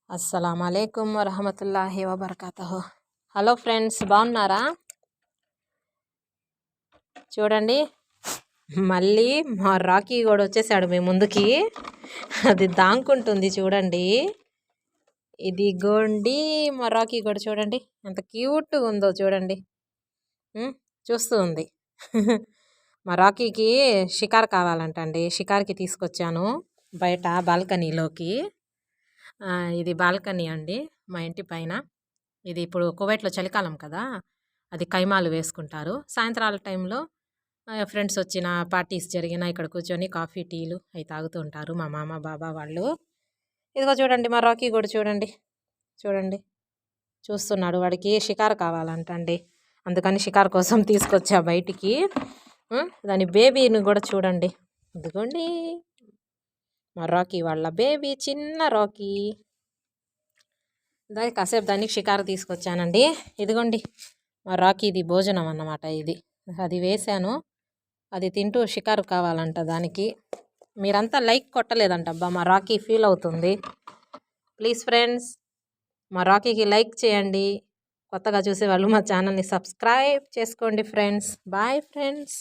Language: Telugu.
అస్సలాముఅలైకుం వరహమతుల్లాహి వబర్కాతుహు. హలో ఫ్రెండ్స్, బాగున్నారా? చూడండి, మళ్ళీ మా రాకీ కూడా వచ్చేసాడు మీ ముందుకి. అది దాంకుంటుంది చూడండి. ఇది గోండి మా రాకీ కూడా చూడండి ఎంత క్యూట్గా ఉందో చూడండి. చూస్తూ ఉంది. మా రాకీకి షికార్ కావాలంటండి. షికార్కి తీసుకొచ్చాను బయట బాల్కనీలోకి. ఇది బాల్కనీ అండి మా ఇంటి పైన. ఇది ఇప్పుడు కువైట్లో చలికాలం కదా, అది కైమాలు వేసుకుంటారు. సాయంత్రాల టైంలో ఫ్రెండ్స్ వచ్చిన, పార్టీస్ జరిగినా ఇక్కడ కూర్చొని కాఫీ టీలు అవి తాగుతూ ఉంటారు మా మామ బాబా వాళ్ళు. ఇదిగో చూడండి మా రాకీ కూడా చూడండి చూడండి చూస్తున్నాడు. వాడికి షికార్ కావాలంటండి, అందుకని షికార్ కోసం తీసుకొచ్చా బయటికి. దాని బేబీని కూడా చూడండి, ఇదిగోండి మా రాకీ వాళ్ళ బేబీ, చిన్న రాకీ. దానికి కాసేపు దానికి షికారు తీసుకొచ్చానండి. ఇదిగోండి మా రాకీది భోజనం అన్నమాట ఇది. అది వేశాను, అది తింటూ షికారు కావాలంట దానికి. మీరంతా లైక్ కొట్టలేదంట అబ్బా, మా రాకీ ఫీల్ అవుతుంది. ప్లీజ్ ఫ్రెండ్స్, మా రాకీకి లైక్ చేయండి. కొత్తగా చూసేవాళ్ళు మా ఛానల్ని సబ్స్క్రైబ్ చేసుకోండి ఫ్రెండ్స్. Bye friends.